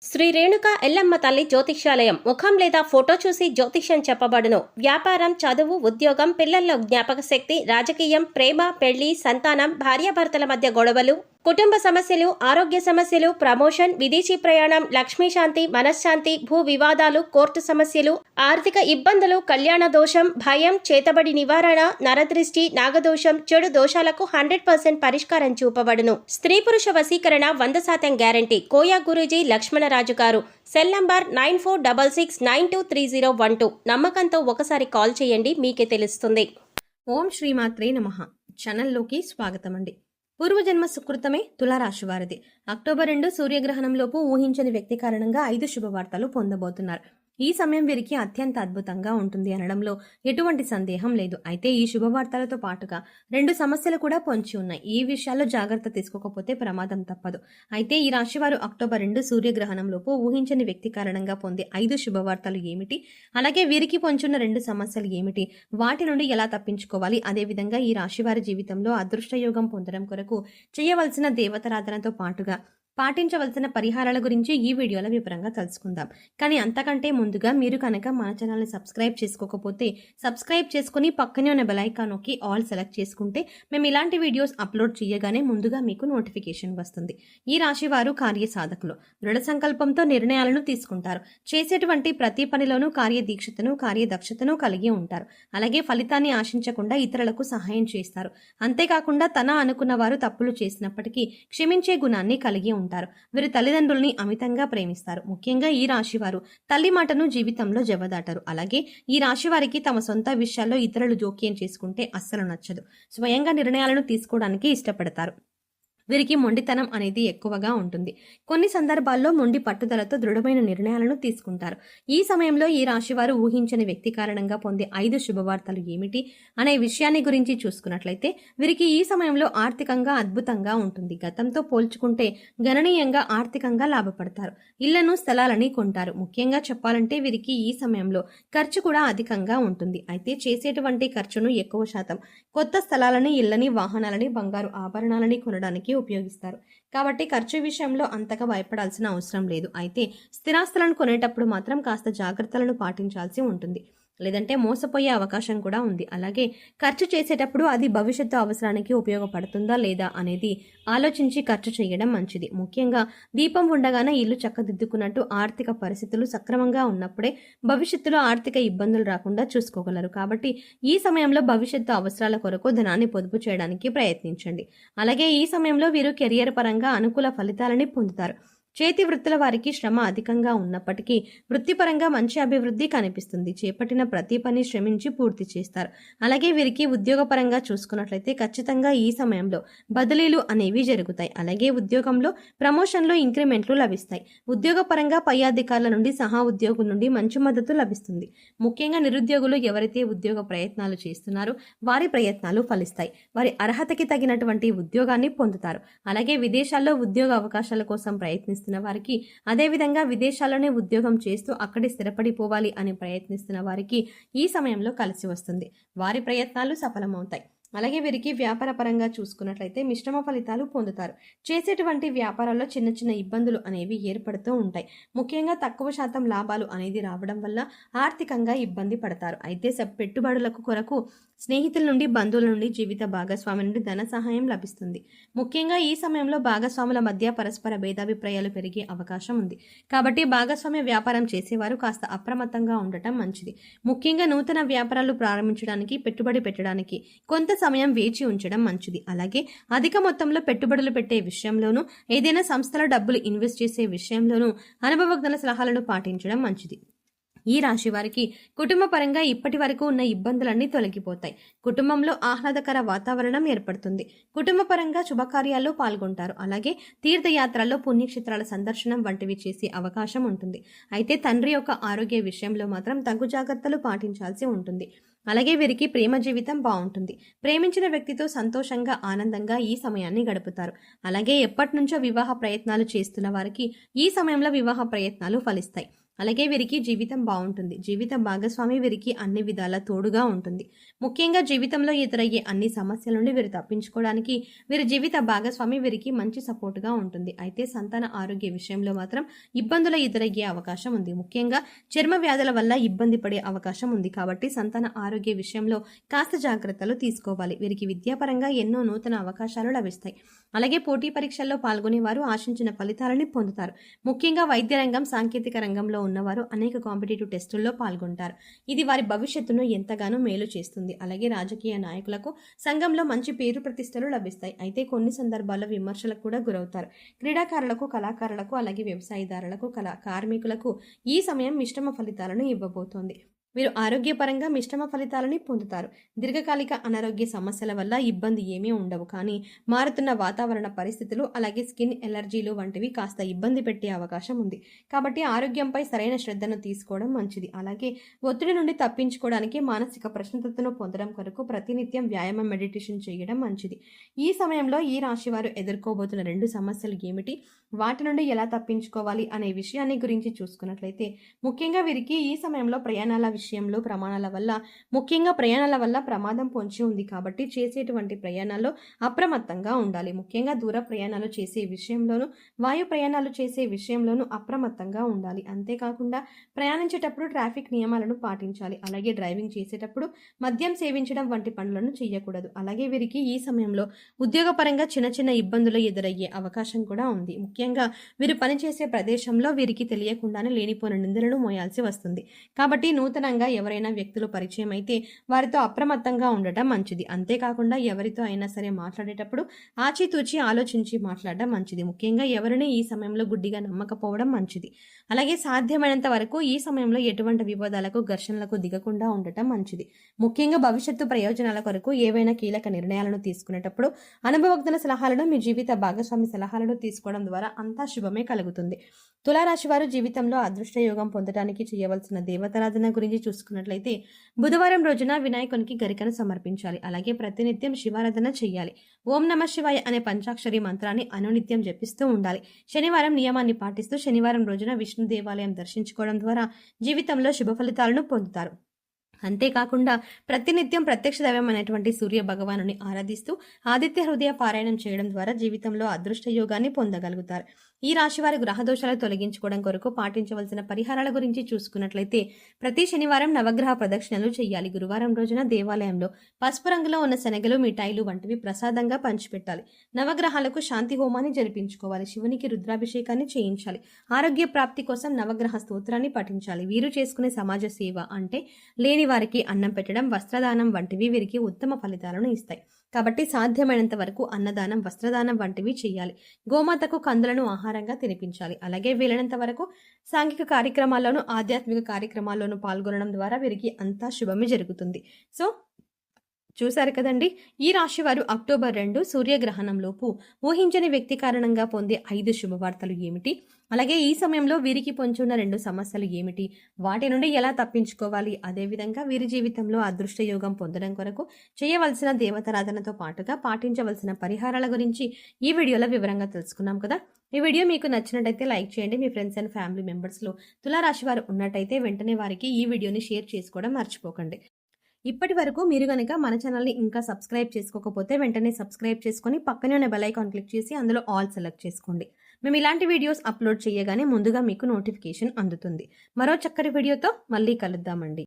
శ్రీ రేణుక ఎల్లమ్మ తల్లి జ్యోతిష్యాలయం ముఖం లేదా ఫోటో చూసి జ్యోతిష్యం చెప్పబడును. వ్యాపారం, చదువు, ఉద్యోగం, పిల్లల్లో జ్ఞాపక శక్తి, రాజకీయం, ప్రేమ, పెళ్లి, సంతానం, భార్యాభర్తల మధ్య గొడవలు, కుటుంబ సమస్యలు, ఆరోగ్య సమస్యలు, ప్రమోషన్, విదేశీ ప్రయాణం, లక్ష్మీ శాంతి, మనశ్శాంతి, భూ వివాదాలు, కోర్టు సమస్యలు, ఆర్థిక ఇబ్బందులు, కళ్యాణ దోషం, భయం, చేతబడి నివారణ, నరదృష్టి, నాగదోషం, చెడు దోషాలకు 100% పరిష్కారం చూపబడును. స్త్రీ పురుష వశీకరణ 100% గ్యారంటీ. కోయా గురూజీ లక్ష్మణరాజు గారు. Cell number 9466923012. నమ్మకంతో ఒకసారి కాల్ చేయండి, మీకే తెలుస్తుంది. ఓం శ్రీమాత్రే నమః. ఛానల్లోకి స్వాగతం అండి. పూర్వజన్మ సుకృతమే తులారాశి వారిది. అక్టోబర్ 2 సూర్యగ్రహణంలోపు ఊహించని వ్యక్తి కారణంగా 5 శుభవార్తలు పొందబోతున్నారు. ఈ సమయం వీరికి అత్యంత అద్భుతంగా ఉంటుంది అనడంలో ఎటువంటి సందేహం లేదు. అయితే ఈ శుభవార్తలతో పాటుగా 2 సమస్యలు కూడా పొంచి ఉన్నాయి. ఈ విషయాల్లో జాగ్రత్త తీసుకోకపోతే ప్రమాదం తప్పదు. అయితే ఈ రాశి వారు అక్టోబర్ 2 సూర్యగ్రహణంలోపు ఊహించని వ్యక్తి కారణంగా పొందే 5 శుభవార్తలు ఏమిటి, అలాగే వీరికి పొంచున్న 2 సమస్యలు ఏమిటి, వాటి నుండి ఎలా తప్పించుకోవాలి, అదేవిధంగా ఈ రాశి వారి జీవితంలో అదృష్టయోగం పొందడం కొరకు చేయవలసిన దేవతారాధనతో పాటుగా పాటించవలసిన పరిహారాల గురించి ఈ వీడియోలో వివరంగా తెలుసుకుందాం. కానీ అంతకంటే ముందుగా మీరు కనుక మన ఛానల్ని సబ్స్క్రైబ్ చేసుకోకపోతే సబ్స్క్రైబ్ చేసుకుని పక్కనే ఉన్న బెల్ ఐకాన్ నొక్కి ఆల్ సెలెక్ట్ చేసుకుంటే మేము ఇలాంటి వీడియోస్ అప్లోడ్ చేయగానే ముందుగా మీకు నోటిఫికేషన్ వస్తుంది. ఈ రాశి వారు కార్యసాధకులు. దృఢ సంకల్పంతో నిర్ణయాలను తీసుకుంటారు. చేసేటువంటి ప్రతి పనిలోనూ కార్యదీక్షతను, కార్యదక్షతను కలిగి ఉంటారు. అలాగే ఫలితాన్ని ఆశించకుండా ఇతరులకు సహాయం చేస్తారు. అంతేకాకుండా తన అనుకున్న వారు తప్పులు చేసినప్పటికీ క్షమించే గుణాన్ని కలిగి ఉంటారు. వీరు తల్లిదండ్రుల్ని అమితంగా ప్రేమిస్తారు. ముఖ్యంగా ఈ రాశి వారు తల్లి మాటను జీవితంలో జవదాటారు. అలాగే ఈ రాశి వారికి తమ సొంత విషయాల్లో ఇతరులు జోక్యం చేసుకుంటే అస్సలు నచ్చదు. స్వయంగా నిర్ణయాలను తీసుకోవడానికి ఇష్టపడతారు. వీరికి మొండితనం అనేది ఎక్కువగా ఉంటుంది. కొన్ని సందర్భాల్లో మొండి పట్టుదలతో దృఢమైన నిర్ణయాలను తీసుకుంటారు. ఈ సమయంలో ఈ రాశివారు ఊహించని వ్యక్తి కారణంగా పొందే 5 శుభవార్తలు ఏమిటి అనే విషయాన్ని గురించి చూసుకున్నట్లయితే వీరికి ఈ సమయంలో ఆర్థికంగా అద్భుతంగా ఉంటుంది. గతంతో పోల్చుకుంటే గణనీయంగా ఆర్థికంగా లాభపడతారు. ఇళ్లను, స్థలాలని కొంటారు. ముఖ్యంగా చెప్పాలంటే వీరికి ఈ సమయంలో ఖర్చు కూడా అధికంగా ఉంటుంది. అయితే చేసేటువంటి ఖర్చును ఎక్కువ శాతం కొత్త స్థలాలని, ఇళ్లని, వాహనాలని, బంగారు ఆభరణాలని కొనడానికి ఉపయోగిస్తారు. కాబట్టి ఖర్చు విషయంలో అంతగా భయపడాల్సిన అవసరం లేదు. అయితే స్థిరాస్తులను కొనేటప్పుడు మాత్రం కాస్త జాగ్రత్తలను పాటించాల్సి ఉంటుంది. లేదంటే మోసపోయే అవకాశం కూడా ఉంది. అలాగే ఖర్చు చేసేటప్పుడు అది భవిష్యత్తు అవసరానికి ఉపయోగపడుతుందా లేదా అనేది ఆలోచించి ఖర్చు చేయడం మంచిది. ముఖ్యంగా దీపం ఉండగానే ఇల్లు చక్కదిద్దుకున్నట్టు ఆర్థిక పరిస్థితులు సక్రమంగా ఉన్నప్పుడే భవిష్యత్తులో ఆర్థిక ఇబ్బందులు రాకుండా చూసుకోగలరు. కాబట్టి ఈ సమయంలో భవిష్యత్తు అవసరాల కొరకు ధనాన్ని పొదుపు చేయడానికి ప్రయత్నించండి. అలాగే ఈ సమయంలో వీరు కెరియర్ పరంగా అనుకూల ఫలితాలని పొందుతారు. చేతి వృత్తుల వారికి శ్రమ అధికంగా ఉన్నప్పటికీ వృత్తిపరంగా మంచి అభివృద్ధి కనిపిస్తుంది. చేపట్టిన ప్రతి పని శ్రమించి పూర్తి చేస్తారు. అలాగే వీరికి ఉద్యోగపరంగా చూసుకున్నట్లయితే ఖచ్చితంగా ఈ సమయంలో బదిలీలు అనేవి జరుగుతాయి. అలాగే ఉద్యోగంలో ప్రమోషన్లు, ఇంక్రిమెంట్లు లభిస్తాయి. ఉద్యోగపరంగా పై అధికారుల నుండి, సహా ఉద్యోగుల నుండి మంచి మద్దతు లభిస్తుంది. ముఖ్యంగా నిరుద్యోగులు ఎవరైతే ఉద్యోగ ప్రయత్నాలు చేస్తున్నారో వారి ప్రయత్నాలు ఫలిస్తాయి. వారి అర్హతకి తగినటువంటి ఉద్యోగాన్ని పొందుతారు. అలాగే విదేశాల్లో ఉద్యోగ అవకాశాల కోసం ప్రయత్నిస్తారు వారికి, అదేవిధంగా విదేశాల్లోనే ఉద్యోగం చేస్తూ అక్కడే స్థిరపడిపోవాలి అని ప్రయత్నిస్తున్న వారికి ఈ సమయంలో కలిసి వస్తుంది. వారి ప్రయత్నాలు సఫలమవుతాయి. అలాగే వీరికి వ్యాపార పరంగా చూసుకున్నట్లయితే మిశ్రమ ఫలితాలు పొందుతారు. చేసేటువంటి వ్యాపారాల్లో చిన్న చిన్న ఇబ్బందులు అనేవి ఏర్పడుతూ ఉంటాయి. ముఖ్యంగా తక్కువ శాతం లాభాలు అనేది రావడం వల్ల ఆర్థికంగా ఇబ్బంది పడతారు. అయితే పెట్టుబడులకు కొరకు స్నేహితుల నుండి, బంధువుల నుండి, జీవిత భాగస్వామి నుండి ధన సహాయం లభిస్తుంది. ముఖ్యంగా ఈ సమయంలో భాగస్వాముల మధ్య పరస్పర భేదాభిప్రాయాలు పెరిగే అవకాశం ఉంది. కాబట్టి భాగస్వామ్య వ్యాపారం చేసేవారు కాస్త అప్రమత్తంగా ఉండటం మంచిది. ముఖ్యంగా నూతన వ్యాపారాలు ప్రారంభించడానికి, పెట్టుబడి పెట్టడానికి కొంత సమయం వేచి ఉంచడం మంచిది. అలాగే అధిక మొత్తంలో పెట్టుబడులు పెట్టే విషయంలోనూ, ఏదైనా సంస్థలో డబ్బులు ఇన్వెస్ట్ చేసే విషయంలోనూ అనుభవజ్ఞుల సలహాలను పాటించడం మంచిది. ఈ రాశి వారికి కుటుంబ పరంగా ఇప్పటి వరకు ఉన్న ఇబ్బందులన్నీ తొలగిపోతాయి. కుటుంబంలో ఆహ్లాదకర వాతావరణం ఏర్పడుతుంది. కుటుంబ పరంగా శుభకార్యాల్లో పాల్గొంటారు. అలాగే తీర్థయాత్రల్లో, పుణ్యక్షేత్రాల సందర్శనం వంటివి చేసే అవకాశం ఉంటుంది. అయితే తండ్రి యొక్క ఆరోగ్య విషయంలో మాత్రం తగు జాగ్రత్తలు పాటించాల్సి ఉంటుంది. అలాగే వీరికి ప్రేమ జీవితం బాగుంటుంది. ప్రేమించిన వ్యక్తితో సంతోషంగా, ఆనందంగా ఈ సమయాన్ని గడుపుతారు. అలాగే ఎప్పటి నుంచో వివాహ ప్రయత్నాలు చేస్తున్న వారికి ఈ సమయంలో వివాహ ప్రయత్నాలు ఫలిస్తాయి. అలాగే వీరికి జీవితం బాగుంటుంది. జీవిత భాగస్వామి వీరికి అన్ని విధాల తోడుగా ఉంటుంది. ముఖ్యంగా జీవితంలో ఎదురయ్యే అన్ని సమస్యల నుండి వీరు తప్పించుకోవడానికి వీరి జీవిత భాగస్వామి వీరికి మంచి సపోర్ట్గా ఉంటుంది. అయితే సంతాన ఆరోగ్య విషయంలో మాత్రం ఇబ్బందులు ఎదురయ్యే అవకాశం ఉంది. ముఖ్యంగా చర్మ వ్యాధుల వల్ల ఇబ్బంది పడే అవకాశం ఉంది. కాబట్టి సంతాన ఆరోగ్య విషయంలో కాస్త జాగ్రత్తలు తీసుకోవాలి. వీరికి విద్యాపరంగా ఎన్నో నూతన అవకాశాలు లభిస్తాయి. అలాగే పోటీ పరీక్షల్లో పాల్గొనే వారు ఆశించిన ఫలితాలని పొందుతారు. ముఖ్యంగా వైద్య రంగం, సాంకేతిక రంగంలో ఉన్నవారు అనేక కాంపిటేటివ్ టెస్టుల్లో పాల్గొంటారు. ఇది వారి భవిష్యత్తును ఎంతగానో మేలు చేస్తుంది. అలాగే రాజకీయ నాయకులకు సంఘంలో మంచి పేరు ప్రతిష్టలు లభిస్తాయి. అయితే కొన్ని సందర్భాల్లో విమర్శలకు కూడా గురవుతారు. క్రీడాకారులకు, కళాకారులకు, అలాగే వ్యవసాయదారులకు, కార్మికులకు ఈ సమయం మిశ్రమ ఫలితాలను ఇవ్వబోతోంది. వీరు ఆరోగ్యపరంగా మిశ్రమ ఫలితాలని పొందుతారు. దీర్ఘకాలిక అనారోగ్య సమస్యల వల్ల ఇబ్బంది ఏమీ ఉండవు. కానీ మారుతున్న వాతావరణ పరిస్థితులు, అలాగే స్కిన్ ఎలర్జీలు వంటివి కాస్త ఇబ్బంది పెట్టే అవకాశం ఉంది. కాబట్టి ఆరోగ్యంపై సరైన శ్రద్ధను తీసుకోవడం మంచిది. అలాగే ఒత్తిడి నుండి తప్పించుకోవడానికి మానసిక ప్రశాంతతను పొందడం కొరకు ప్రతినిత్యం వ్యాయామం, మెడిటేషన్ చేయడం మంచిది. ఈ సమయంలో ఈ రాశి వారు ఎదుర్కోబోతున్న 2 సమస్యలు ఏమిటి, వాటి నుండి ఎలా తప్పించుకోవాలి అనే విషయాన్ని గురించి చూసుకున్నట్లయితే, ముఖ్యంగా వీరికి ఈ సమయంలో ప్రయాణాల వల్ల ప్రమాదం పొంచి ఉంది. కాబట్టి చేసేటువంటి ప్రయాణాల్లో అప్రమత్తంగా ఉండాలి. ముఖ్యంగా దూర ప్రయాణాలు చేసే విషయంలోనూ, వాయు ప్రయాణాలు చేసే విషయంలోనూ అప్రమత్తంగా ఉండాలి. అంతేకాకుండా ప్రయాణించేటప్పుడు ట్రాఫిక్ నియమాలను పాటించాలి. అలాగే డ్రైవింగ్ చేసేటప్పుడు మద్యం సేవించడం వంటి పనులను చేయకూడదు. అలాగే వీరికి ఈ సమయంలో ఉద్యోగపరంగా చిన్న చిన్న ఇబ్బందులు ఎదురయ్యే అవకాశం కూడా ఉంది. ముఖ్యంగా వీరు పనిచేసే ప్రదేశంలో వీరికి తెలియకుండానే లేనిపోయిన నిందలను మోయాల్సి వస్తుంది. కాబట్టి నూతనంగా ఎవరైనా వ్యక్తులు పరిచయం అయితే వారితో అప్రమత్తంగా ఉండటం మంచిది. అంతేకాకుండా ఎవరితో అయినా సరే మాట్లాడేటప్పుడు ఆచితూచి ఆలోచించి మాట్లాడడం మంచిది. ముఖ్యంగా ఎవరిని ఈ సమయంలో గుడ్డిగా నమ్మకపోవడం మంచిది. అలాగే సాధ్యమైనంత వరకు ఈ సమయంలో ఎటువంటి వివాదాలకు, ఘర్షణలకు దిగకుండా ఉండటం మంచిది. ముఖ్యంగా భవిష్యత్తు ప్రయోజనాల కొరకు ఏవైనా కీలక నిర్ణయాలను తీసుకునేటప్పుడు అనుభవజ్ఞుల సలహాలను, మీ జీవిత భాగస్వామి సలహాలను తీసుకోవడం ద్వారా అంతా శుభమే కలుగుతుంది. తులారాశి వారు జీవితంలో అదృష్ట యోగం పొందడానికి చేయవలసిన దేవతారాధన గురించి చూసుకున్నట్లయితే, బుధవారం రోజున వినాయకునికి గరికను సమర్పించాలి. అలాగే ప్రతినిత్యం శివారాధన చేయాలి. ఓం నమః శివాయ అనే పంచాక్షరి మంత్రాన్ని అనునిత్యం జపిస్తూ ఉండాలి. శనివారం నియమాన్ని పాటిస్తూ శనివారం రోజున విష్ణు దేవాలయం దర్శించుకోవడం ద్వారా జీవితంలో శుభ ఫలితాలను పొందుతారు. అంతేకాకుండా ప్రతినిత్యం ప్రత్యక్ష దైవం అనేటువంటి సూర్య భగవానుని ఆరాధిస్తూ ఆదిత్య హృదయ పారాయణం చేయడం ద్వారా జీవితంలో అదృష్ట యోగాన్ని పొందగలుగుతారు. ఈ రాశి వారి గ్రహదోషాలు తొలగించుకోవడం కొరకు పాటించవలసిన పరిహారాల గురించి చూసుకున్నట్లయితే, ప్రతి శనివారం నవగ్రహ ప్రదక్షిణలు చేయాలి. గురువారం రోజున దేవాలయంలో పసుపు రంగులో ఉన్న శనగలు, మిఠాయిలు వంటివి ప్రసాదంగా పంచిపెట్టాలి. నవగ్రహాలకు శాంతి హోమాన్ని జరిపించుకోవాలి. శివునికి రుద్రాభిషేకాన్ని చేయించాలి. ఆరోగ్య ప్రాప్తి కోసం నవగ్రహ స్తోత్రాన్ని పఠించాలి. వీరు చేసుకునే సమాజ సేవ అంటే లేని వారికి అన్నం పెట్టడం, వస్త్రదానం వంటివి వీరికి ఉత్తమ ఫలితాలను ఇస్తాయి. కాబట్టి సాధ్యమైనంత వరకు అన్నదానం, వస్త్రదానం వంటివి చేయాలి. గోమాతకు కందులను ఆహారంగా తినిపించాలి. అలాగే వీలైనంత వరకు సాంఘిక కార్యక్రమాల్లోనూ, ఆధ్యాత్మిక కార్యక్రమాల్లోనూ పాల్గొనడం ద్వారా వీరికి అంతా శుభమే జరుగుతుంది. సో చూశారు కదండి, ఈ రాశి వారు అక్టోబర్ 2 సూర్యగ్రహణంలోపు ఊహించని వ్యక్తి కారణంగా పొందే 5 శుభవార్తలు ఏమిటి, అలాగే ఈ సమయంలో వీరికి పొంచున్న 2 సమస్యలు ఏమిటి, వాటి నుండి ఎలా తప్పించుకోవాలి, అదేవిధంగా వీరి జీవితంలో అదృష్ట యోగం పొందడం కొరకు చేయవలసిన దేవతారాధనతో పాటుగా పాటించవలసిన పరిహారాల గురించి ఈ వీడియోలో వివరంగా తెలుసుకున్నాం కదా. ఈ వీడియో మీకు నచ్చినట్టయితే లైక్ చేయండి. మీ ఫ్రెండ్స్ అండ్ ఫ్యామిలీ మెంబర్స్లో తులారాశి వారు ఉన్నట్టయితే వెంటనే వారికి ఈ వీడియోని షేర్ చేసుకోవడం మర్చిపోకండి. ఇప్పటి వరకు మీరు కనుక మన ఛానల్ని ఇంకా సబ్స్క్రైబ్ చేసుకోకపోతే వెంటనే సబ్స్క్రైబ్ చేసుకొని పక్కనే ఉన్న బెల్ ఐకాన్ క్లిక్ చేసి అందులో ఆల్ సెలెక్ట్ చేసుకోండి. మేము ఇలాంటి వీడియోస్ అప్లోడ్ చేయగానే ముందుగా మీకు నోటిఫికేషన్ అందుతుంది. మరో చక్కటి వీడియోతో మళ్ళీ కలుద్దామండి.